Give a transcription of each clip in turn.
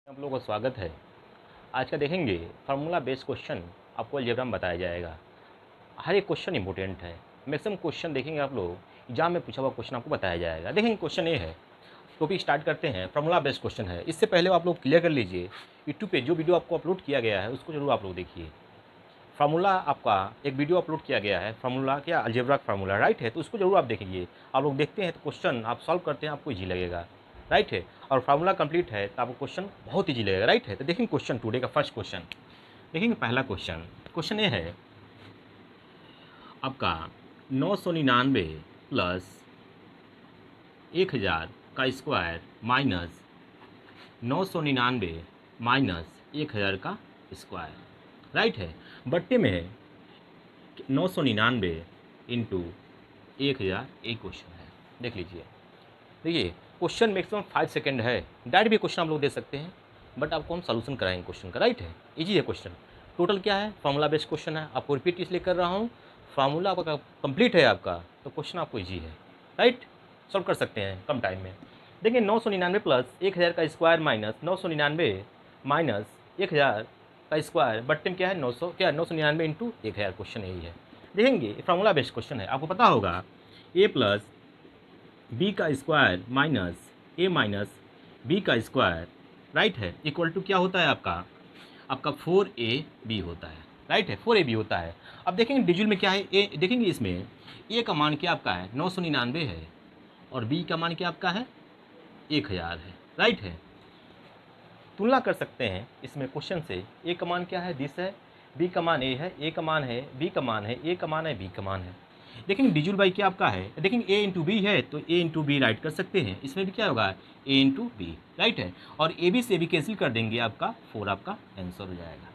आप लोगों का स्वागत है। आज का देखेंगे फार्मूला बेस्ड क्वेश्चन आपको अलजेब्रा में बताया जाएगा। हर एक क्वेश्चन इंपॉर्टेंट है। मैक्सिमम क्वेश्चन देखेंगे आप लोग एग्जाम में पूछा हुआ क्वेश्चन आपको बताया जाएगा। देखेंगे क्वेश्चन ये है, टॉपिक स्टार्ट करते हैं। फार्मूला बेस्ड क्वेश्चन है। इससे पहले आप लोग क्लियर कर लीजिए, यूट्यूब पे जो वीडियो आपको अपलोड किया गया है उसको जरूर आप लोग देखिए। फार्मूला आपका एक वीडियो अपलोड किया गया है, फार्मूला क्या अलजेब्रा फार्मूला, राइट है, तो उसको जरूर आप देखेंगे। आप लोग देखते हैं तो क्वेश्चन आप सॉल्व करते हैं, आपको ईजी लगेगा, राइट है। और फार्मूला कंप्लीट है तो आपको क्वेश्चन बहुत ईजी लगेगा, राइट है। तो देखेंगे क्वेश्चन टुडे का फर्स्ट क्वेश्चन। देखेंगे पहला क्वेश्चन। क्वेश्चन ये है आपका 999 प्लस 1000 का स्क्वायर माइनस 999 माइनस 1000 का स्क्वायर, राइट है। बट्टे में है 999 इंटू 1000, एक क्वेश्चन है। देख लीजिए, देखिए क्वेश्चन मैक्सिमम 5 सेकंड है। डायरेक्ट भी क्वेश्चन आप लोग दे सकते हैं, बट आपको हम सॉल्यूशन कराएंगे क्वेश्चन का, राइट है। इजी है क्वेश्चन। टोटल क्या है, फार्मूला बेस्ड क्वेश्चन है। आपको रिपीट इसलिए कर रहा हूँ, फार्मूला आपका कंप्लीट है आपका, तो क्वेश्चन आपको ईजी है, राइट। सॉल्व कर सकते हैं कम टाइम में। देखिए 999 प्लस 1000 का स्क्वायर माइनस 999 माइनस 1000 का स्क्वायर, बट्टे में क्या है 900, क्या 999 इंटू 1000, क्वेश्चन यही है। देखेंगे फार्मूला बेस्ड क्वेश्चन है। आपको पता होगा ए प्लस बी का स्क्वायर माइनस ए माइनस बी का स्क्वायर, राइट है, इक्वल टू क्या होता है आपका 4ab होता है, राइट है, 4ab होता है। अब देखेंगे डिजिटल में क्या है, ए देखेंगे इसमें ए का मान क्या आपका है 999 है, और बी का मान क्या आपका है 1000 है, राइट है। तुलना कर सकते हैं इसमें क्वेश्चन से। ए का मान क्या है 20 है, बी का मान ए का मान है, बी का मान है, ए का मान है, बी का मान है। देखेंगे डिजिटल बाई क्या आपका है, देखेंगे ए इंटू बी है तो ए इंटू बी राइट कर सकते हैं। इसमें भी क्या होगा ए इंटू बी, राइट है। और ए बी से भी कैंसिल कर देंगे, आपका 4 आपका आंसर हो जाएगा।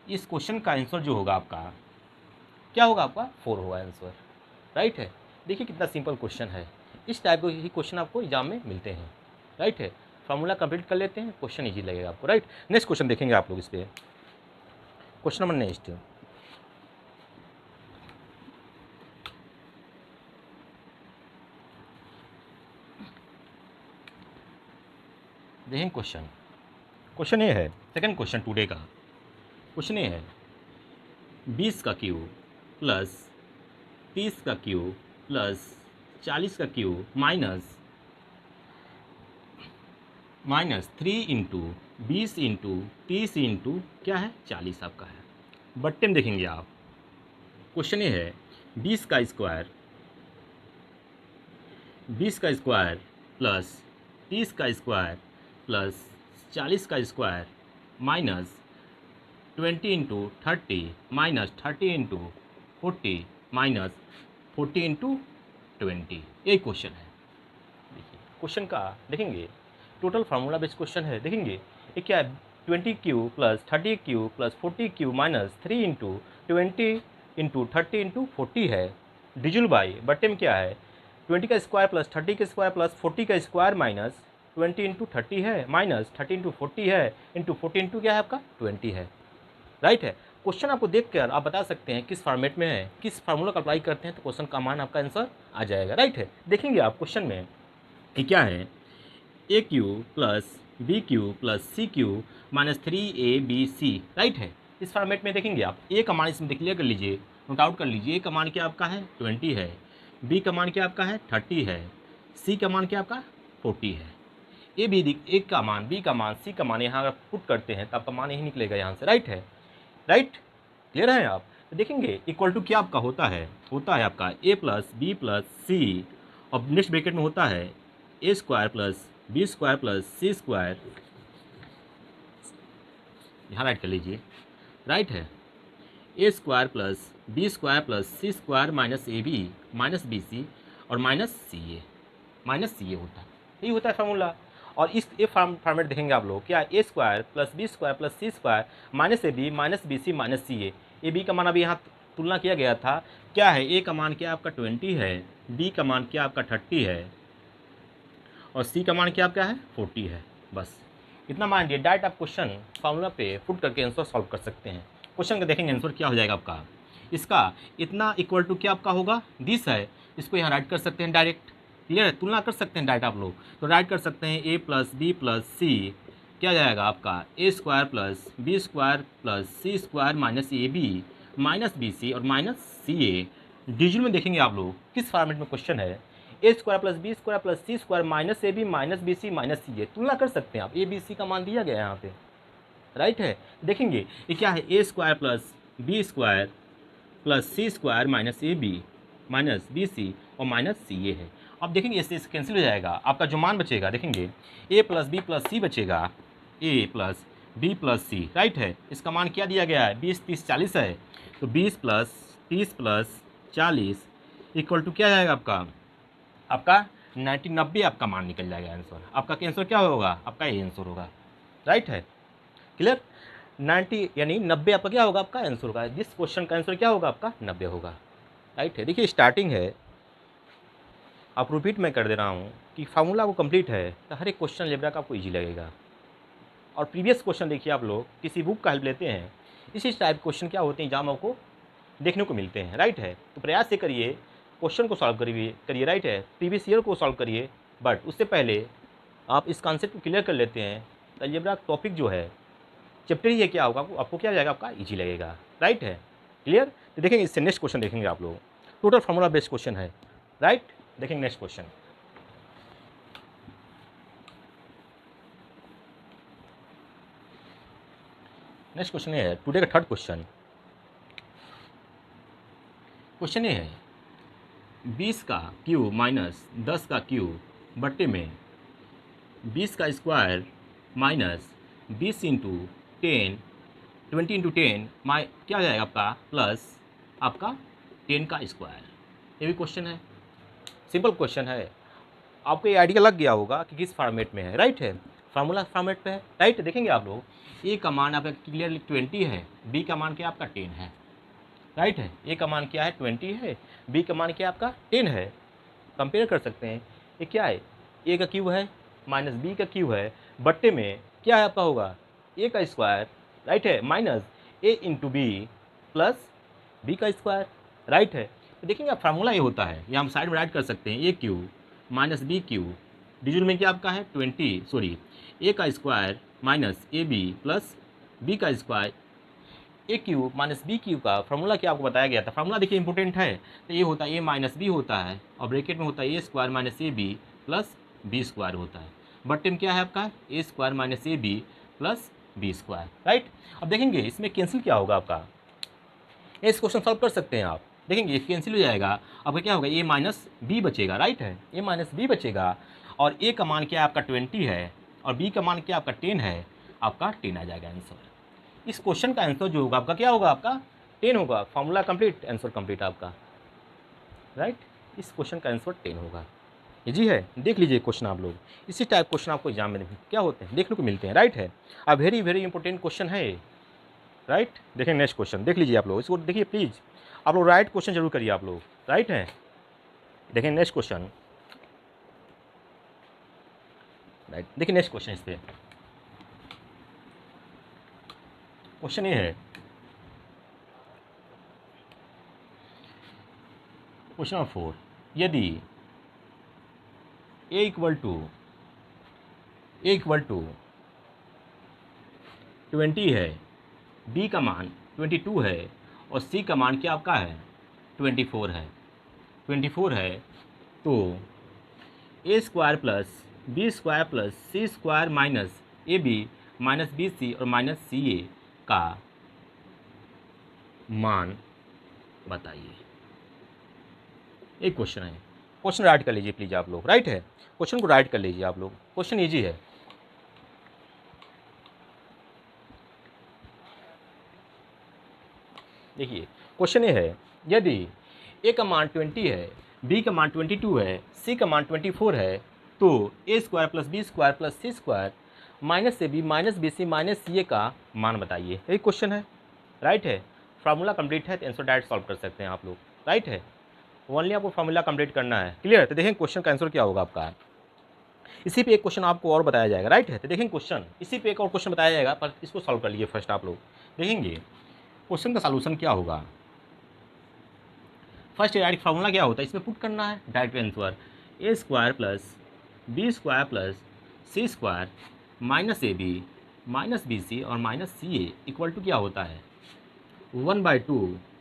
इस क्वेश्चन का आंसर जो होगा आपका क्या होगा, आपका 4 होगा आंसर, राइट है। देखिए कितना सिंपल क्वेश्चन है। इस टाइप के ही क्वेश्चन आपको एग्जाम में मिलते हैं, राइट है। फार्मूला कंप्लीट कर लेते हैं, क्वेश्चन ईजी लगेगा आपको, राइट। नेक्स्ट क्वेश्चन देखेंगे आप लोग इस पर। क्वेश्चन नंबर नेक्स्ट, देखेंगे क्वेश्चन। क्वेश्चन ये है, सेकंड क्वेश्चन टुडे का। क्वेश्चन ये है 20 का क्यूब प्लस 30 का क्यूब प्लस 40 का cube minus 3 into 20 into 30 into क्या है 40 आपका है। बट्टे में देखेंगे आप, क्वेश्चन ये है 20 का स्क्वायर प्लस 30 का स्क्वायर प्लस 40 का square minus 20 into 30 minus 30 into 40 minus 40 into 20, यही क्वेश्चन है। देखिए क्वेश्चन का देखेंगे, टोटल फार्मूला बेस्ड क्वेश्चन है। देखेंगे ये क्या है 20 Q plus 30 Q plus 40 Q minus 3 into 20 into 30 into 40 है, डिजिटल बाई बट्टे में क्या है 20 का स्क्वायर प्लस 30 का स्क्वायर प्लस 40 का स्क्वायर माइनस 20 इंटू 30 है माइनस 30 इंटू 40 है इंटू 40 इंटू क्या है आपका 20 है, राइट है। क्वेश्चन आपको देखकर आप बता सकते हैं किस फॉर्मेट में है, किस फार्मूला का अप्लाई करते हैं तो क्वेश्चन का मान आपका आंसर आ जाएगा, राइट है। देखेंगे आप क्वेश्चन में ये क्या है A cube plus B cube plus C cube minus 3ab, right है। इस फॉर्मेट में देखेंगे आप ए का मान इसमें क्लियर कर लीजिए, नोट आउट कर लीजिए। ए का मान क्या आपका है 20 है, बी का मान क्या आपका है 30 है, सी का मान क्या आपका 40 है। ए का मान, बी का मान, सी का मान यहाँ अगर पुट करते हैं तो आपका मान यही निकलेगा यहाँ से, राइट है, राइट। क्लियर है आप। तो देखेंगे इक्वल टू क्या आपका होता है आपका A plus B plus C, और नेक्स्ट ब्रैकेट में होता है A square plus B square plus C square, यहाँ राइट कर लीजिए, राइट है। A square plus B square plus C square minus A B minus B C और minus C ए होता है, यही होता है फार्मूला। और इस ए फॉर्मेट देखेंगे आप लोग क्या A square plus B square plus C square minus A B minus B C minus C A B का मान अभी यहाँ तुलना किया गया था, क्या है ए का मान क्या आपका 20 है, बी का मान क्या आपका 30 है, और सी का मान क्या आपका है 40 है। बस इतना मान दिए, डायरेक्ट आप क्वेश्चन फार्मूला पे पुट करके आंसर सॉल्व कर सकते हैं। क्वेश्चन का देखेंगे आंसर क्या हो जाएगा आपका, इसका इतना इक्वल टू क्या आपका होगा 20 है, इसको यहाँ राइट कर सकते हैं डायरेक्ट। क्लियर है, तुलना कर सकते हैं डायरेक्ट आप लोग, तो राइट कर सकते हैं A plus B plus C क्या जाएगा आपका A square plus B square plus C square minus A B minus B C और माइनस सी ए। डिजिटल में देखेंगे आप लोग किस फॉर्मेट में क्वेश्चन है, A square plus B square plus C square minus A B minus B C minus C A. तुलना कर सकते हैं आप, ए बी सी का मान दिया गया है यहाँ पे, राइट है। देखेंगे ये क्या है, A square plus B square plus C square minus A B minus B C और माइनस सी ए है। अब देखेंगे इससे कैंसिल हो जाएगा, आपका जो मान बचेगा देखेंगे ए प्लस बी प्लस सी बचेगा, ए प्लस बी प्लस सी, राइट है। इसका मान क्या दिया गया है, 20 30 40 है, तो 20 प्लस 30 प्लस 40 इक्वल टू क्या जाएगा आपका 90 आपका मान निकल जाएगा आंसर। आपका आंसर क्या होगा, आपका ये आंसर होगा, राइट है, क्लियर। 90 यानी 90 आपका क्या होगा, आपका आंसर होगा। जिस क्वेश्चन का आंसर क्या होगा आपका 90 होगा, राइट है। देखिए स्टार्टिंग है, आप रिपीट मैं कर दे रहा हूँ कि फार्मूला वो कंप्लीट है तो हर एक क्वेश्चन अलजेब्रा का आपको ईजी लगेगा। और प्रीवियस क्वेश्चन देखिए आप लोग किसी बुक का हेल्प लेते हैं, इसी टाइप क्वेश्चन क्या होते हैं एग्जाम आपको देखने को मिलते हैं, राइट है। तो प्रयास से करिए, क्वेश्चन को सॉल्व करिए, राइट है। प्रीवियस ईयर को सॉल्व करिए, बट उससे पहले आप इस कॉन्सेप्ट को क्लियर कर लेते हैं तो अलजेब्रा टॉपिक जो है चैप्टर ही है क्या होगा, आपको क्या जाएगा, आपका ईजी लगेगा, राइट है, क्लियर। तो देखेंगे इससे नेक्स्ट क्वेश्चन देखेंगे आप लोग, टोटल फार्मूला बेस्ड क्वेश्चन है, राइट। देखेंगे नेक्स्ट क्वेश्चन, नेक्स्ट क्वेश्चन ये है टुडे का थर्ड क्वेश्चन। क्वेश्चन ये है 20 का क्यूब माइनस 10 का क्यूब बट्टे में 20 का स्क्वायर माइनस 20 इंटू 10 20 इंटू 10 माइ क्या जाएगा आपका प्लस आपका 10 का स्क्वायर। ये भी क्वेश्चन है, सिंपल क्वेश्चन है। आपको ये आइडिया लग गया होगा कि किस फॉर्मेट में है, राइट है, फार्मूला फॉर्मेट पे है, राइट। देखेंगे आप लोग ए का मान आपका क्लियरली 20 है, बी का मान क्या आपका 10 है, राइट है। ए का मान क्या है 20 है, बी का मान क्या आपका 10 है। कंपेयर कर सकते हैं, ये क्या है, ए का क्यूब है माइनस बी का क्यूब है बट्टे में क्या है आपका होगा ए का स्क्वायर, राइट है, माइनस ए इंटू बी प्लस बी का स्क्वायर, राइट है। तो देखेंगे फार्मूला ये होता है, ये हम साइड में राइट कर सकते हैं, A cube minus B cube digital में क्या आपका है 20 ए का square minus A B plus B का square. A cube minus B cube का फार्मूला क्या आपको बताया गया था, फार्मूला देखिए इंपॉर्टेंट है। तो ये होता है ए माइनस बी होता है और ब्रैकेट में होता है A square minus A B plus B square होता है। बट में क्या है आपका A square minus A B plus B square, right. अब देखेंगे इसमें कैंसिल क्या होगा आपका, इस क्वेश्चन सॉल्व कर सकते हैं आप। देखेंगे कैंसिल हो जाएगा, आपका क्या होगा ए माइनस बी बचेगा, राइट है, ए माइनस बी बचेगा और ए का मान क्या है आपका 20 है और बी का मान क्या आपका 10 है, आपका 10 आ जाएगा आंसर। इस क्वेश्चन का आंसर जो होगा आपका क्या होगा, आपका 10 होगा। फार्मूला कंप्लीट, आंसर कंप्लीट आपका, राइट। इस क्वेश्चन का आंसर 10 होगा, इजी है। देख लीजिए क्वेश्चन आप लोग, इसी टाइप क्वेश्चन आपको एग्जाम में क्या होते हैं देखने को मिलते हैं, राइट है। अब वेरी वेरी इंपॉर्टेंट क्वेश्चन है, राइट। देखें नेक्स्ट क्वेश्चन, देख लीजिए आप लोग, इसको देखिए प्लीज़, आप लोग राइट क्वेश्चन जरूर करिए आप लोग, राइट है। देखें नेक्स्ट क्वेश्चन, राइट। देखिए नेक्स्ट क्वेश्चन, इस पर क्वेश्चन ये है, क्वेश्चन नंबर 4, यदि ए इक्वल टू 20 है, बी का मान 22 है और सी का मान क्या आपका है 24 है, तो A square plus B square plus C square minus A B minus B C और माइनस सी ए का मान बताइए। एक क्वेश्चन है, क्वेश्चन राइट कर लीजिए प्लीज़ आप लोग, राइट है, क्वेश्चन को राइट कर लीजिए आप लोग, क्वेश्चन इजी है। देखिए क्वेश्चन ये है, यदि ए का मान 20 है, बी का मान 22 है, सी का मान 24 है, तो A square plus B square plus C square minus A B minus B C minus C A का मान बताइए। यही क्वेश्चन है, राइट है। फार्मूला कंप्लीट है तो आंसर डायरेक्ट सॉल्व कर सकते हैं आप लोग, राइट है। ओनली आपको फार्मूला कंप्लीट करना है, क्लियर। तो देखें क्वेश्चन का आंसर क्या होगा आपका, इसी पे एक क्वेश्चन आपको और बताया जाएगा, राइट है। तो देखें क्वेश्चन, इसी पे एक और क्वेश्चन बताया जाएगा, पर इसको सॉल्व कर लीजिए फर्स्ट आप लोग। देखेंगे क्वेश्चन का सॉल्यूशन क्या होगा, फर्स्ट डायरेक्ट फार्मूला क्या होता है, इसमें पुट करना है direct answer, A square plus B square plus C square minus A B minus B C और minus C A equal to क्या होता है 1/2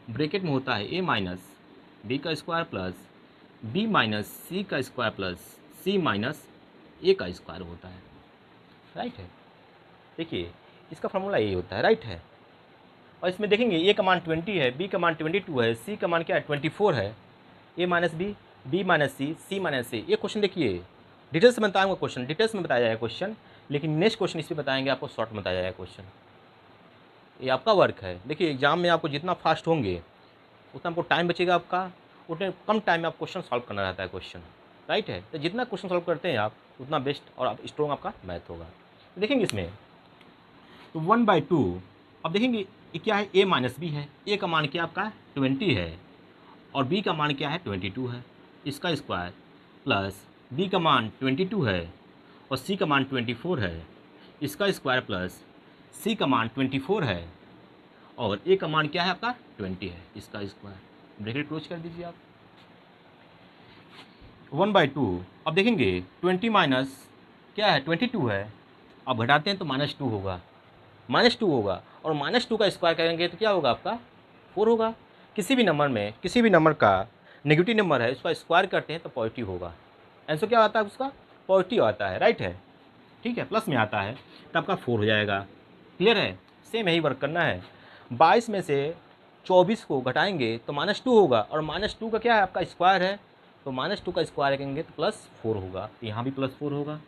ब्रैकेट में होता है ए माइनस बी का square plus B minus C का square plus C minus A का स्क्वायर होता है। राइट है। देखिए इसका फॉर्मूला यही होता है। राइट है। और इसमें देखेंगे ए का मान 20 है, बी का मान 22 है, सी का मान क्या है 24 है, A minus B minus C minus ए। ये क्वेश्चन देखिए डिटेल्स में बताऊंगा, क्वेश्चन डिटेल्स में बताया जाएगा क्वेश्चन, लेकिन नेक्स्ट क्वेश्चन इस पर बताएंगे आपको, शॉर्ट में बताया जाएगा क्वेश्चन। ये आपका वर्क है। देखिए एग्जाम में आपको जितना फास्ट होंगे उतना आपको टाइम बचेगा आपका, उतने कम टाइम में आप क्वेश्चन सॉल्व करना रहता है क्वेश्चन। राइट है। तो जितना क्वेश्चन सॉल्व करते हैं आप उतना बेस्ट और आप स्ट्रॉन्ग आपका मैथ होगा। तो देखेंगे इसमें तो 1/2 अब देखेंगे ये क्या है, ए माइनस बी है। ए का मान क्या आपका 20 है और बी का मान क्या है 22 है, इसका स्क्वायर प्लस बी का मान 22 है और सी का मान 24 है, इसका स्क्वायर प्लस सी का मान 24 है और ए का मान क्या है आपका 20 है, इसका स्क्वायर। ब्रैकेट क्लोज कर दीजिए आप। 1/2 अब देखेंगे 20 माइनस क्या है 22 है, अब घटाते हैं तो -2 होगा, -2 होगा और -2 का स्क्वायर करेंगे तो क्या होगा आपका 4 होगा। किसी भी नंबर में किसी भी नंबर का नेगेटिव नंबर है उसका स्क्वायर करते हैं तो पॉजिटिव होगा। आंसर क्या आता है उसका पॉजिटिव आता है। राइट है। ठीक है, प्लस में आता है तो आपका 4 हो जाएगा। क्लियर है। सेम यही वर्क करना है। 22 में से 24 को घटाएंगे तो -2 होगा और -2 का क्या है आपका स्क्वायर है, तो -2 का स्क्वायर करेंगे तो +4 होगा, तो यहाँ भी +4 होगा।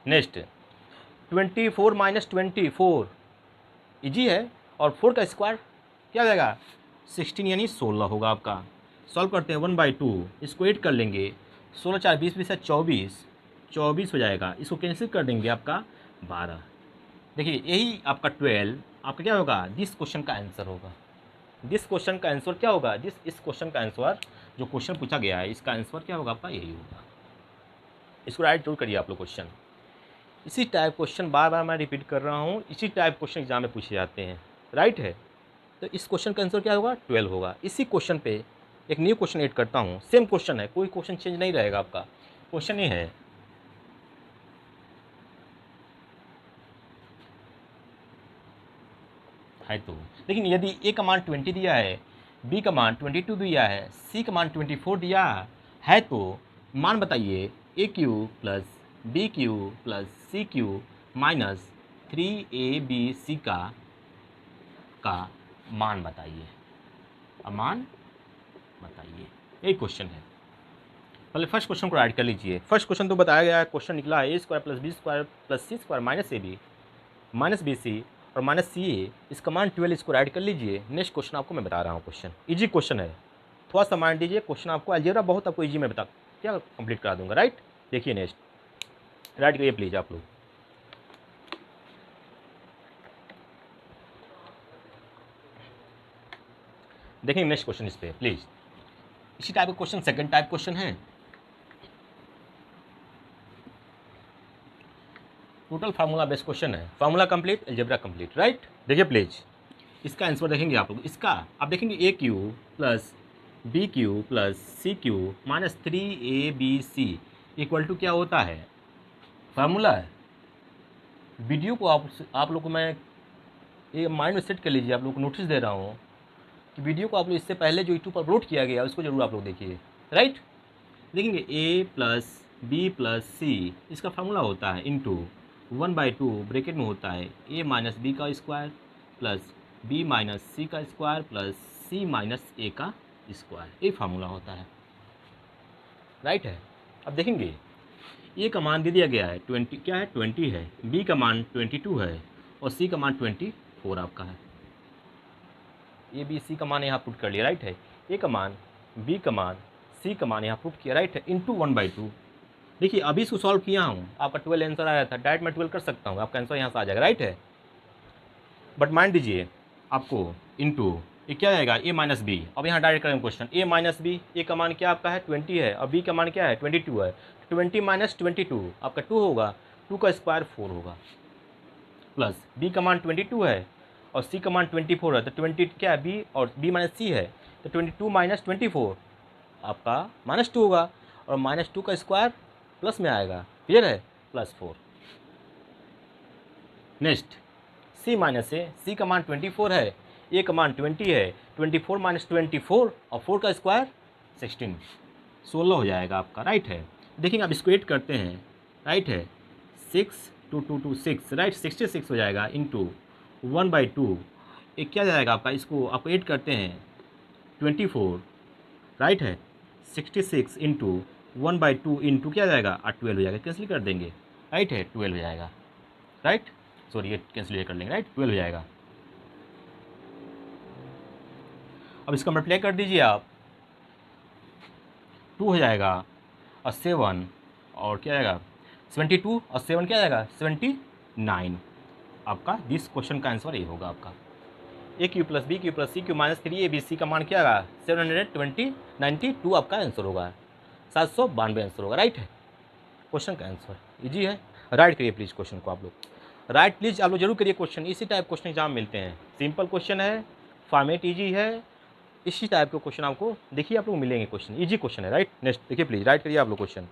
नेक्स्ट 24 माइनस 24 इजी है और 4 का स्क्वायर क्या हो जाएगा 16 यानी 16 होगा आपका। सॉल्व करते हैं 1/2 इसको 8 कर लेंगे, 16 4 20 20 24 हो जाएगा, इसको कैंसिल कर देंगे आपका 12। देखिए यही आपका 12 आपका क्या होगा, दिस क्वेश्चन का आंसर होगा। दिस क्वेश्चन का आंसर क्या होगा, इस क्वेश्चन का आंसर जो क्वेश्चन पूछा गया है इसका आंसर क्या होगा आपका यही होगा। इसको राइट जरूर करिए आप लोग क्वेश्चन। इसी टाइप क्वेश्चन बार बार मैं रिपीट कर रहा हूँ, इसी टाइप क्वेश्चन एग्जाम में पूछे जाते हैं। राइट है। तो इस क्वेश्चन का आंसर क्या होगा 12 होगा। इसी क्वेश्चन पे एक न्यू क्वेश्चन ऐड करता हूँ, सेम क्वेश्चन है, कोई क्वेश्चन चेंज नहीं रहेगा आपका। क्वेश्चन ये है तो लेकिन यदि ए का मान 20 दिया है, बी का मान 22 दिया है, सी का मान 24 दिया है तो मान बताइए A cube plus B cube plus C cube minus 3ab का मान बताइए। अब मान बताइए, यही क्वेश्चन है। पहले फर्स्ट क्वेश्चन को राइट कर लीजिए। फर्स्ट क्वेश्चन तो बताया गया है, क्वेश्चन निकला है a² + b² + c² minus ab minus bc और माइनस सी ए, इसका मान 12, इसको राइट कर लीजिए। नेक्स्ट क्वेश्चन आपको मैं बता रहा हूँ, क्वेश्चन इजी क्वेश्चन है, थोड़ा सा मान दीजिए। क्वेश्चन आपको अलजेब्रा बहुत आपको इजी में बता क्या कंप्लीट करा दूंगा। राइट। देखिए नेक्स्ट राइट करिए प्लीज आप लोग। देखेंगे नेक्स्ट क्वेश्चन इस पे प्लीज। इसी टाइप का क्वेश्चन सेकंड टाइप क्वेश्चन है। टोटल फार्मूला बेस्ड क्वेश्चन है, formula complete algebra complete. Right. देखिए प्लीज इसका आंसर देखेंगे आप लोग। इसका आप देखेंगे A cube plus B cube plus C cube minus 3abc equal to क्या होता है, फार्मूला है। वीडियो को आप लोग को मैं ये माइंड में सेट कर लीजिए, आप लोग को नोटिस दे रहा हूँ कि वीडियो को आप लोग इससे पहले जो यूट्यूब पर अपलोड किया गया उसको जरूर आप लोग देखिए। राइट। देखेंगे ए प्लस बी प्लस सी इसका फार्मूला होता है इंटू 1/2 ब्रैकेट में होता है ए माइनस बी का square plus B minus C का square plus C minus A का स्क्वायर, ये फार्मूला होता है। राइट है। अब देखेंगे ए का मान दे दिया गया है 20, क्या है 20 है, बी का मान 22 है और सी का मान 24 आपका है। ए बी सी का मान यहाँ पुट कर लिया। राइट है। ए का मान बी का मान सी का मान यहाँ पुट किया। राइट है। इंटू 1/2। देखिए अभी इसको सॉल्व किया हूँ, आपका 12 आंसर आया था, डायरेक्ट मैं 12 कर सकता हूँ, आपका आंसर यहाँ से आ जाएगा। राइट है। बट मान दीजिए आपको इंटू ये क्या आएगा ए माइनस बी। अब यहाँ डायरेक्ट करेंगे क्वेश्चन, ए माइनस बी, ए का मान क्या आपका है 20 है और बी का मान क्या है 22 है, 20 माइनस 22 आपका 2 होगा, 2 का स्क्वायर 4 होगा प्लस बी का मान 22 है और सी का मान 24 है, तो 20 क्या है बी और बी माइनस सी है, तो 22 माइनस 24 आपका -2 होगा और -2 का स्क्वायर प्लस में आएगा। क्लियर है, +4। नेक्स्ट सी माइनस ए, सी का मान 24 है, ए का मान 20 है, 24 माइनस 24 और 4 का स्क्वायर 16, 16 हो जाएगा आपका, राइट है। देखिए आप इसको एड करते हैं, राइट है, 6 2 2 2 6, राइट, 66 हो जाएगा इंटू 1/2, एक क्या जाएगा आपका, इसको आप एड करते हैं 24, राइट है, 66 इंटू 1/2 इंटू क्या जाएगा 12 हो जाएगा, कैंसिल कर देंगे, राइट है, 12 हो जाएगा, राइट, सॉरी ये कैंसिल कर लेंगे, राइट, 12 हो जाएगा। अब इसका मल्टीप्लाई कर दीजिए आप, 2 हो जाएगा और 7 और क्या आएगा 72 और 7 क्या जाएगा 79। आपका दिस क्वेश्चन का आंसर ये होगा आपका A cube plus B cube plus C cube minus 3 का मान क्या आएगा 792 आपका आंसर होगा, 792 आंसर होगा, राइट है। क्वेश्चन का आंसर इजी है, राइट करिए प्लीज़ क्वेश्चन को आप लोग, राइट प्लीज़ आप लोग जरूर करिए क्वेश्चन, इसी टाइप क्वेश्चन एग्जाम मिलते हैं, सिंपल क्वेश्चन है, फॉर्मेट इजी है, इसी टाइप के क्वेश्चन आपको देखिए आप लोग मिलेंगे, क्वेश्चन इजी क्वेश्चन है, राइट। नेक्स्ट देखिए प्लीज़ राइट करिए आप लोग क्वेश्चन।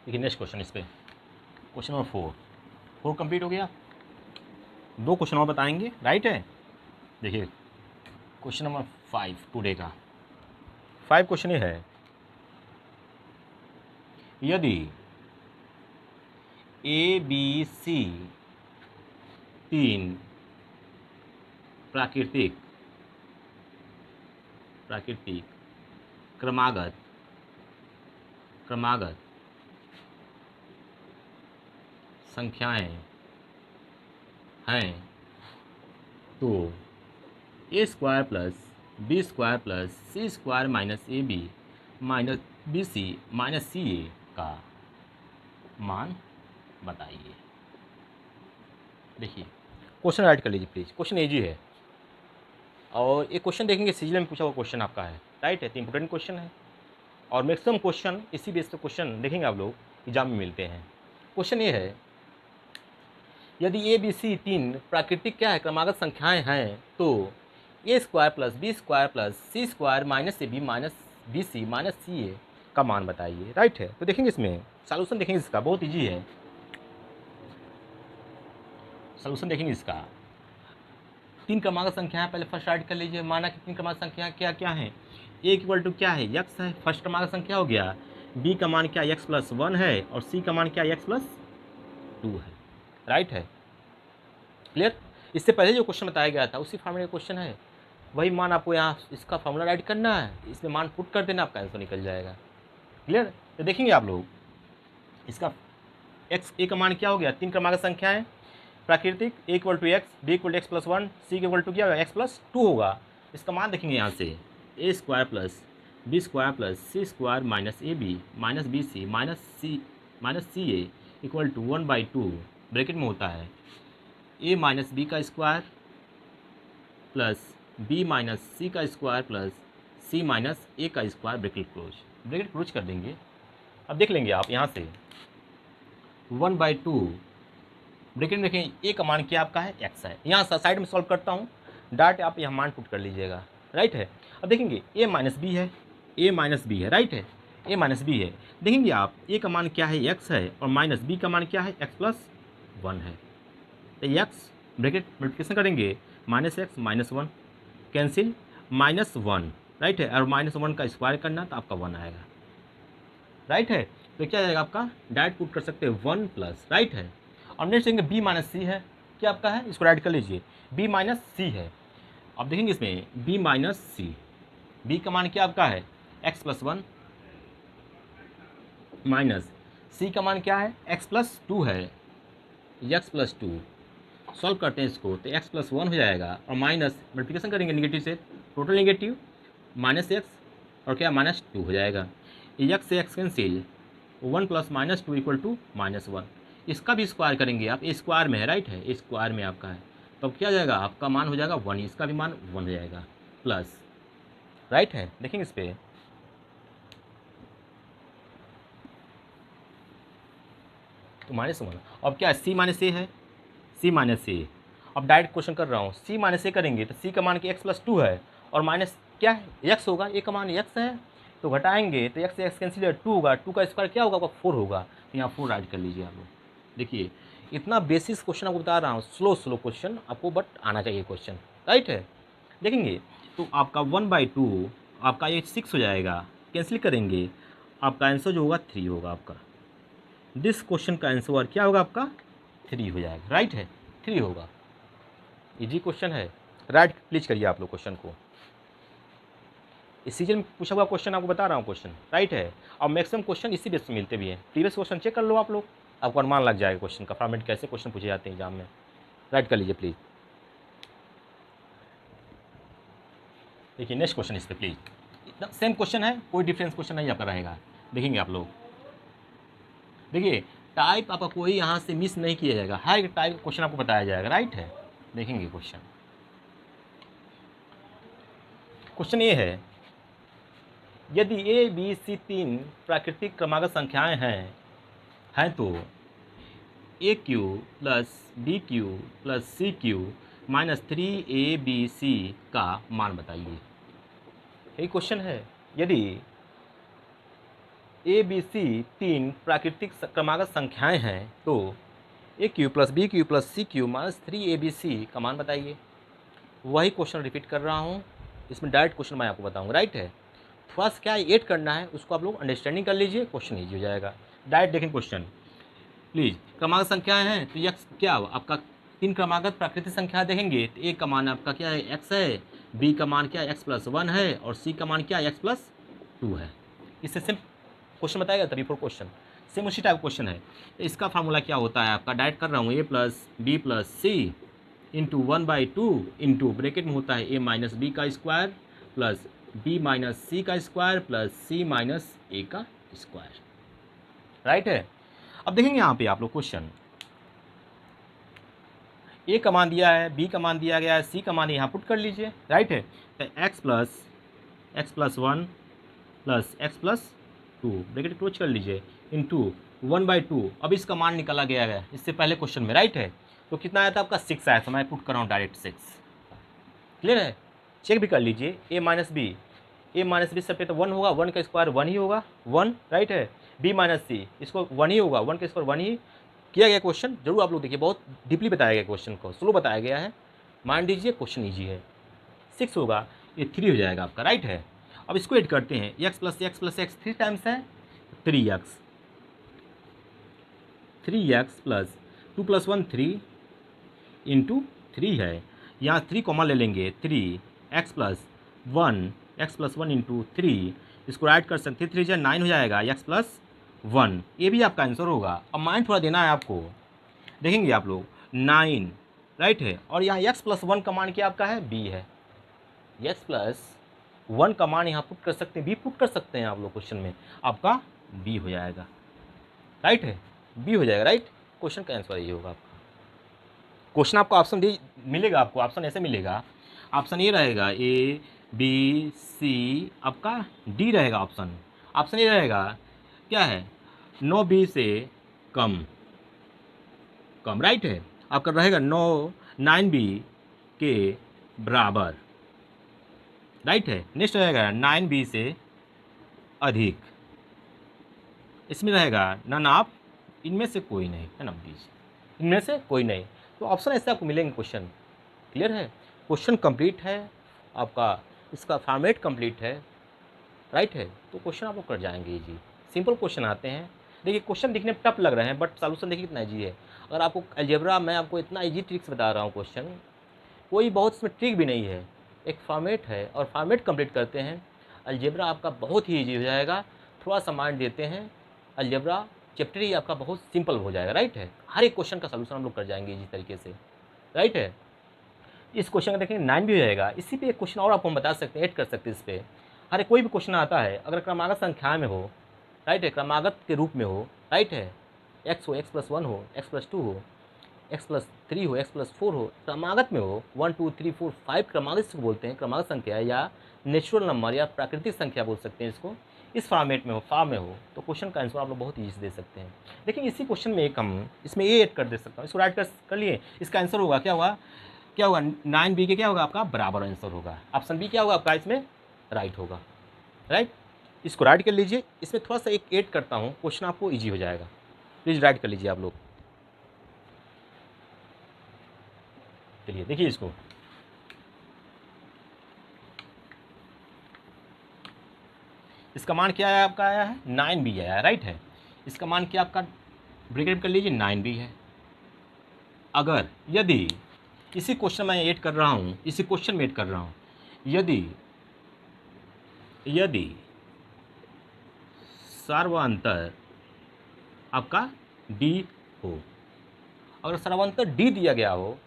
देखिए नेक्स्ट क्वेश्चन इस पे क्वेश्चन नंबर 4 कंप्लीट हो गया, 2 क्वेश्चन और बताएंगे, राइट है। देखिए क्वेश्चन नंबर 5 टुडे का 5 क्वेश्चन ये है, यदि ए बी सी 3 प्राकृतिक क्रमागत संख्याएं हैं तो A square plus B square plus C square minus A B minus B C minus C A का मान बताइए। देखिए क्वेश्चन राइट कर लीजिए प्लीज़, क्वेश्चन इजी है और ये क्वेश्चन देखेंगे सीजीएल में पूछा हुआ क्वेश्चन आपका है, राइट है, तो इंपॉर्टेंट क्वेश्चन है और मैक्सिमम क्वेश्चन इसी बेस पे क्वेश्चन देखेंगे आप लोग एग्जाम में मिलते हैं। क्वेश्चन ये है, यदि ए बी सी 3 प्राकृतिक क्या है क्रमागत संख्याएं हैं तो A square plus B square plus C square minus A B minus B C minus C A का मान बताइए, राइट है। तो देखेंगे इसमें सॉल्यूशन, देखेंगे इसका बहुत इजी है, सॉल्यूशन देखेंगे इसका। 3 क्रमागत संख्या है, पहले फर्स्ट राइट कर लीजिए, माना कि 3 क्रमागत संख्या क्या क्या है, ए इक्वल टू क्या है यक्स है, फर्स्ट क्रमागत संख्या हो गया, बी का मान क्या यक्स प्लस 1 है और सी का मान क्या यक्स प्लस 2 है, राइट है, क्लियर। इससे पहले जो क्वेश्चन बताया गया था उसी फॉर्मूले का क्वेश्चन है, वही मान आपको यहाँ इसका फॉर्मूला राइट करना है, इसमें मान पुट कर देना, आपका आंसर निकल जाएगा, क्लियर। तो देखेंगे आप लोग इसका एक्स ए का मान क्या हो गया, 3 क्रमागत संख्या है प्राकृतिक, A equal to X, B equal to X plus 1, C equal to क्या होगा एक्स प्लस 2 होगा। इसका मान देखेंगे यहाँ से A square plus B square plus C square minus A B minus B C minus C A equal to 1/2 bracket में होता है ए माइनस बी का square plus B minus C का square plus C minus A का square, bracket close कर देंगे। अब देख लेंगे आप यहाँ से 1/2 ब्रैकेट में देखें ए का मान क्या आपका है एक्स है, यहाँ साइड में सॉल्व करता हूँ, डाट आप यहाँ मान पुट कर लीजिएगा, राइट है। अब देखेंगे ए माइनस बी है, राइट है, ए माइनस बी है, देखेंगे आप ए का मान क्या है एक्स है और माइनस बी का मान क्या है एक्स प्लस 1 है, तो एक्स ब्रैकेट मल्टीप्लिकेशन करेंगे minus x minus 1 cancel -1, right है, और -1 का स्क्वायर करना तो आपका 1 आएगा, राइट है। तो क्या जाएगा आपका डायरेक्ट पुट कर सकते हैं 1 प्लस, राइट है। और नेक्स्ट देंगे बी माइनस सी है, क्या आपका है, इसको राइट कर लीजिए, बी माइनस सी है। अब देखेंगे इसमें बी माइनस सी, बी का मान क्या आपका है एक्स प्लस 1 माइनस सी का मान क्या है एक्स प्लस 2 है, एक्स प्लस 2 सॉल्व करते हैं इसको तो एक्स प्लस 1 हो जाएगा और माइनस मल्टीप्लिकेशन करेंगे निगेटिव से, टोटल निगेटिव माइनस एक्स और क्या -2 हो जाएगा, एक्स से X cancel 1 plus -2 equal to -1, इसका भी स्क्वायर करेंगे आप, ए स्क्वायर में है, राइट है, ए स्क्वायर में आपका है, तो अब क्या जाएगा आपका मान हो जाएगा 1, इसका भी मान 1 हो जाएगा प्लस, राइट है। देखेंगे इस पर तो -1, अब क्या है सी माइनस ए है, सी माइनस ए अब डायरेक्ट क्वेश्चन कर रहा हूँ, सी माइनस ए करेंगे तो सी का मान कि एक्स प्लस टू है और माइनस क्या है एक्स होगा, ए का मान एक्स है, तो घटाएंगे तो एक्स से एक्स कैंसिल, टू होगा, टू का स्क्वायर क्या होगा आपका फोर होगा, तो यहाँ फोर राइट कर लीजिए आप लोग। देखिए इतना बेसिक क्वेश्चन आपको बता रहा हूँ, स्लो क्वेश्चन आपको बट आना चाहिए क्वेश्चन, राइट है। देखेंगे तो आपका 1/2 आपका ये 6 हो जाएगा, कैंसिल करेंगे आपका आंसर जो होगा 3 होगा आपका। दिस क्वेश्चन का आंसर क्या होगा आपका 3 हो जाएगा, राइट है 3 होगा। इजी क्वेश्चन है, राइट प्लीज करिए आप लोग क्वेश्चन को। इस सीजन में पूछा हुआ क्वेश्चन आपको बता रहा हूँ क्वेश्चन, राइट है। और मैक्सिमम क्वेश्चन इसी बेस में मिलते भी हैं, प्रीवियस क्वेश्चन चेक कर लो आप लोग, आपको अनुमान लग जाएगा क्वेश्चन का फॉर्मेट कैसे क्वेश्चन पूछे जाते हैं एग्जाम में। राइट कर लीजिए प्लीज़। देखिए नेक्स्ट क्वेश्चन इस पर प्लीज, एकदम सेम क्वेश्चन है, कोई डिफरेंस क्वेश्चन नहीं आपका रहेगा। देखेंगे आप लोग, देखिए टाइप आपका कोई यहाँ से मिस नहीं किया जाएगा, हर एक टाइप क्वेश्चन आपको बताया जाएगा, राइट है। देखेंगे क्वेश्चन, क्वेश्चन ये है, यदि ए बी सी तीन प्राकृतिक क्रमागत संख्याएं हैं तो A cube plus B cube plus C cube minus 3abc का मान बताइए। यही क्वेश्चन है, यदि ए बी सी तीन प्राकृतिक क्रमागत संख्याएं हैं तो A cube plus B cube plus C cube minus 3abc का मान बताइए। वही क्वेश्चन रिपीट कर रहा हूँ, इसमें डायरेक्ट क्वेश्चन मैं आपको बताऊँगा, राइट है। थोड़ा सा क्या ऐड करना है उसको आप लोग अंडरस्टैंडिंग कर लीजिए, क्वेश्चन ईजी हो जाएगा। डायरेक्ट देखें क्वेश्चन प्लीज, क्रमागत संख्याएं हैं तो यह क्या आपका तीन क्रमागत प्राकृतिक संख्या देखेंगे तो ए का मान आपका क्या है एक्स है, बी का मान क्या है एक्स प्लस वन है और सी का मान क्या है एक्स प्लस टू है। इससे सिर्फ क्वेश्चन बताएगा तभी फोर क्वेश्चन सेम उसी टाइप क्वेश्चन है। तो इसका फार्मूला क्या होता है आपका, डायरेक्ट कर रहा हूँ, ए प्लस बी प्लस सी इंटू 1/2 इंटू ब्रेकेट में होता है ए माइनस बी का square plus B minus C का square plus C minus A का स्क्वायर, राइट है। अब देखेंगे यहाँ पे आप लोग क्वेश्चन, ए का मान दिया है, बी का मान दिया गया है, सी का मान यहाँ पुट कर लीजिए, राइट है। तो x plus one plus x plus two bracket close कर लीजिए इंटू 1/2। अब इसका मान निकाला गया है इससे पहले क्वेश्चन में, राइट है। तो कितना आया था आपका 6 आया था, मैं पुट कर रहा हूँ डायरेक्ट 6, क्लियर है। चेक भी कर लीजिए, ए माइनस बी सब पे तो 1 होगा, 1 का स्क्वायर 1 ही होगा 1, राइट है। बी माइनस सी इसको 1 ही होगा, 1 का स्क्वायर 1 ही किया गया। क्वेश्चन जरूर आप लोग देखिए, बहुत डीपली बताया गया, क्वेश्चन को स्लो बताया गया है, मान लीजिए क्वेश्चन ईजी है। 6 होगा, ये 3 हो जाएगा आपका, राइट है। अब इसको ऐड करते हैं, एक्स प्लस एक्स 3 टाइम्स है 3x प्लस 2 प्लस 1 3 इंटू 3 है, यहाँ 3 कॉमन ले लेंगे, 3x प्लस 1 इंटू 3, इसको ऐड कर सकते हैं, 3 से 9 हो जाएगा, x प्लस 1, ये भी आपका आंसर होगा। अब माइंड थोड़ा देना है आपको, देखेंगे आप लोग 9, राइट है। और यहाँ x प्लस 1 का मान क्या आपका है, b है, x प्लस 1 का मान यहाँ पुट कर सकते हैं, b पुट कर सकते हैं आप लोग क्वेश्चन में, आपका b हो जाएगा, राइट है, b हो जाएगा, राइट। क्वेश्चन का आंसर ये होगा आपका। क्वेश्चन आपको ऑप्शन डी मिलेगा, आपको ऑप्शन ऐसे मिलेगा, ऑप्शन ए रहेगा ए बी सी, आपका डी रहेगा ऑप्शन। ऑप्शन ए रहेगा क्या है 9b से कम, राइट है। आपका रहेगा 9b के बराबर, राइट है। नेक्स्ट रहेगा 9b से अधिक, इसमें रहेगा नन ऑफ, इनमें से कोई नहीं, नन ऑफ दीज, इनमें से कोई नहीं। तो ऑप्शन ऐसे आपको मिलेंगे क्वेश्चन, क्लियर है। क्वेश्चन कंप्लीट है आपका, इसका फॉर्मेट कंप्लीट है, राइट है। तो क्वेश्चन आप लोग कर जाएंगे जी, सिंपल क्वेश्चन आते हैं। देखिए क्वेश्चन दिखने में टफ लग रहे हैं बट सॉल्यूशन देखिए कितना ईजी है। अगर आपको अलजेब्रा, मैं आपको इतना ईजी ट्रिक्स बता रहा हूँ, क्वेश्चन कोई बहुत इसमें ट्रिक भी नहीं है, एक फॉर्मेट है और फॉर्मेट कंप्लीट करते हैं, अलजेब्रा आपका बहुत ही ईजी हो जाएगा। थोड़ा सा माइंड देते हैं, अलजेब्रा चैप्टर ही आपका बहुत सिंपल हो जाएगा, राइट है। हर एक क्वेश्चन का सलूशन हम लोग कर जाएंगे इसी तरीके से, राइट है। इस क्वेश्चन का देखेंगे 9 भी हो जाएगा। इसी पे एक क्वेश्चन और आपको हम बता सकते हैं, ऐड कर सकते हैं इस पर। हर कोई भी क्वेश्चन आता है अगर क्रमागत संख्या में हो, राइट है, क्रमागत के रूप में हो, राइट है, एक्स हो, एक्स प्लस 1 हो, एक्स प्लस 2 हो, एक्स प्लस 3 हो, एक्स प्लस 4 हो, क्रमागत में हो, 1 2 3 4 5 क्रमागत इसको बोलते हैं, क्रमागत संख्या या नेचुरल नंबर या प्राकृतिक संख्या बोल सकते हैं इसको। इस फॉर्मेट में हो, फॉर्म में हो, तो क्वेश्चन का आंसर आप लोग बहुत ईजी से दे सकते हैं। लेकिन इसी क्वेश्चन में एक हम इसमें ए ऐड कर दे सकता हूँ, इसको राइट कर लिए, इसका आंसर होगा क्या होगा, 9b के क्या होगा आपका बराबर आंसर होगा। ऑप्शन बी क्या होगा आपका इसमें राइट होगा, राइट। इसको राइट कर लीजिए, इसमें थोड़ा सा एक ऐड करता हूँ, क्वेश्चन आपको ईजी हो जाएगा। प्लीज़ राइट कर लीजिए आप लोग। चलिए देखिए इसको, इसका मान क्या है आपका आया है 9b आया है, राइट है। इसका मान क्या आपका ब्रैकेट कर लीजिए 9b है। अगर यदि इसी क्वेश्चन में ऐड कर रहा हूँ, इसी क्वेश्चन में ऐड कर रहा हूँ, यदि यदि सर्वांतर आपका d हो, अगर सर्वांतर d दिया गया हो,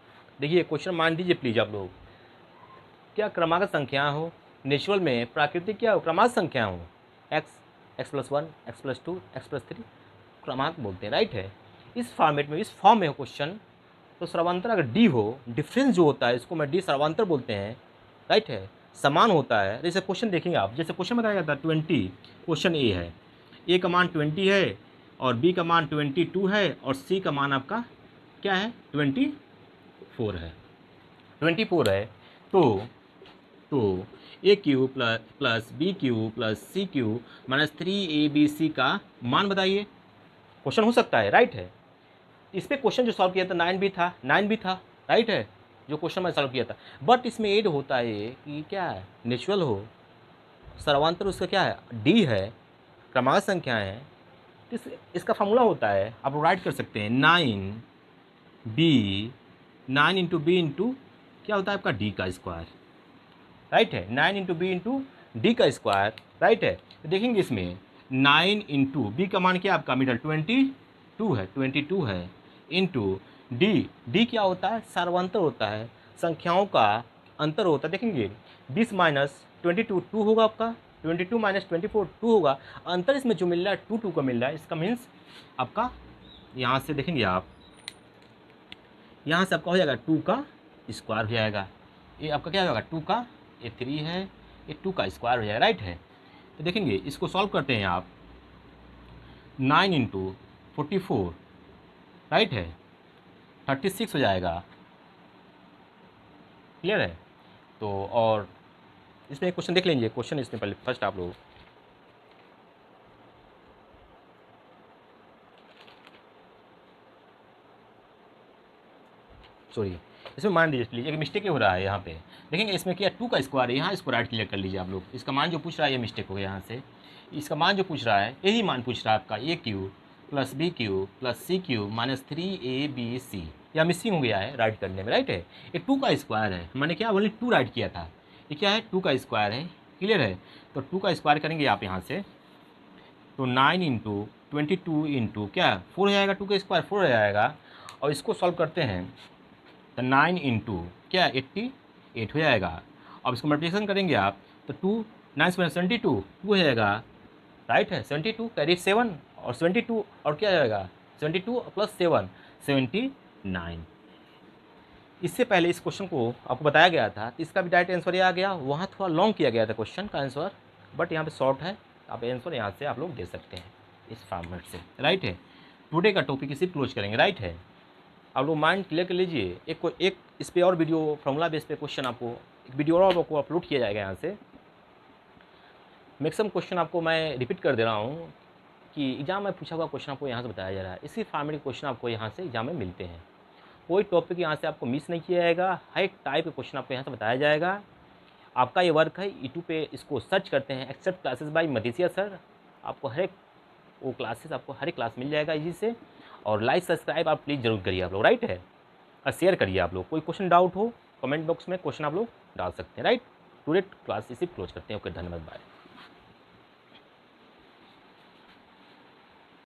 देखिए क्वेश्चन मान दीजिए प्लीज आप लोग, क्या क्रमागत संख्या हो, नेचुरल में प्राकृतिक क्या हो क्रमागत संख्या हो, x+1 x+2 x+3 क्रमांक बोलते हैं, राइट है। इस फॉर्मेट में, इस फॉर्म में हो क्वेश्चन, तो सर्वांतर अगर d हो, डिफरेंस जो होता है इसको मैं d सर्वांतर बोलते हैं, राइट है, समान होता है। जैसे क्वेश्चन देखेंगे आप, जैसे क्वेश्चन बताया जाता है 20, क्वेश्चन ए है, ए का मान 20 है और बी का मान 22 है और सी का मान आपका क्या है 24 है, 24 है। तो A cube plus B cube plus C cube minus 3abc का मान बताइए, क्वेश्चन हो सकता है, राइट है। इस पर क्वेश्चन जो सॉल्व किया था 9b था, राइट है, जो क्वेश्चन मैं सॉल्व किया था। बट इसमें ऐड होता है कि क्या है नेचुरल हो, सर्वांतर उसका क्या है d है, क्रमागत संख्या है। इसका फॉर्मूला होता है, आप राइट कर सकते हैं 9 इंटू बी इंटू क्या होता है आपका d का स्क्वायर, राइट है, 9 इंटू बी इंटू डी का स्क्वायर, राइट है। तो देखेंगे इसमें 9 इंटू बी का मान क्या आपका मिडल 22 है इंटू डी क्या होता है सर्वांतर होता है, संख्याओं का अंतर होता है। देखेंगे 20 माइनस 22 2 होगा आपका, 22 माइनस 24 2 होगा, अंतर इसमें जो मिल रहा है 2 का मिल रहा है। इसका मीन्स आपका यहाँ से देखेंगे आप, यहाँ से आपका हो जाएगा 2 का स्क्वायर हो जाएगा, ये आपका क्या होगा 2 का, ये 3 है, ये 2 का स्क्वायर हो जाएगा, राइट है। तो देखेंगे इसको सॉल्व करते हैं आप, 9 इंटू 44, राइट है, 36 हो जाएगा, क्लियर है। तो और इसमें एक क्वेश्चन देख लीजिए, क्वेश्चन इसमें पहले फर्स्ट आप लोग सॉरी, इसमें मान लीजिए प्लीज एक मिस्टेक हो रहा है यहाँ पे। देखेंगे इसमें क्या 2 का स्क्वायर है, यहाँ इसको राइट क्लियर कर लीजिए आप लोग। इसका मान जो पूछ रहा है ये मिस्टेक हो गया यहाँ से, इसका मान जो पूछ रहा है यही मान पूछ रहा है आपका A cube plus B cube plus C cube minus 3abc, या मिसिंग हो गया है राइट करने में, राइट है। ये 2 का स्क्वायर है, मैंने क्या ओनली 2 राइट किया था, ये क्या है 2 का स्क्वायर है, क्लियर है। तो 2 का स्क्वायर करेंगे आप यहाँ से, तो 9 इंटू 22 इंटू क्या 4 हो जाएगा, 2 का स्क्वायर 4 हो जाएगा। और इसको सॉल्व करते हैं तो 9 इंटू क्या 88 हो जाएगा। अब इसको मल्टीप्लिकेशन करेंगे आप तो 2 9 से 72 2 हो जाएगा, राइट है, 72 कैरी 7 और 72 और क्या जाएगा 72 प्लस 7 79। इससे पहले इस क्वेश्चन को आपको बताया गया था, तो इसका भी डायरेक्ट आंसर ये आ गया, वहाँ थोड़ा लॉन्ग किया गया था क्वेश्चन का आंसर, बट यहाँ पे शॉर्ट है, आप आंसर यहाँ से आप लोग दे सकते हैं इस फॉर्मेट से, राइट है। टुडे का टॉपिक इसी क्लोज करेंगे, राइट है। आप लोग माइंड क्लियर कर लीजिए, एक इस पर और वीडियो फॉर्मूला बेस पे क्वेश्चन आपको एक वीडियो और आपको अपलोड किया जाएगा यहाँ से। मैक्सिमम क्वेश्चन आपको मैं रिपीट कर दे रहा हूँ कि एग्जाम में पूछा हुआ क्वेश्चन आपको यहाँ से बताया जा रहा है, इसी फॉर्मेट के क्वेश्चन आपको यहाँ से एग्जाम में मिलते हैं। कोई टॉपिक यहाँ से आपको मिस नहीं किया जाएगा, हर एक टाइप के क्वेश्चन आपको यहाँ से बताया जाएगा। आपका ये वर्क है यूट्यूब पे, इसको सर्च करते हैं except classes by Madhesia sir, आपको हर एक वो क्लासेस आपको हर एक क्लास मिल जाएगा इजी से। और लाइक सब्सक्राइब आप प्लीज़ जरूर करिए आप लोग, राइट है, और शेयर करिए आप लोग। कोई क्वेश्चन डाउट हो कमेंट बॉक्स में क्वेश्चन आप लोग डाल सकते हैं, राइट। टुडे क्लास इसी क्लोज करते हैं, ओके, धन्यवाद, बाय।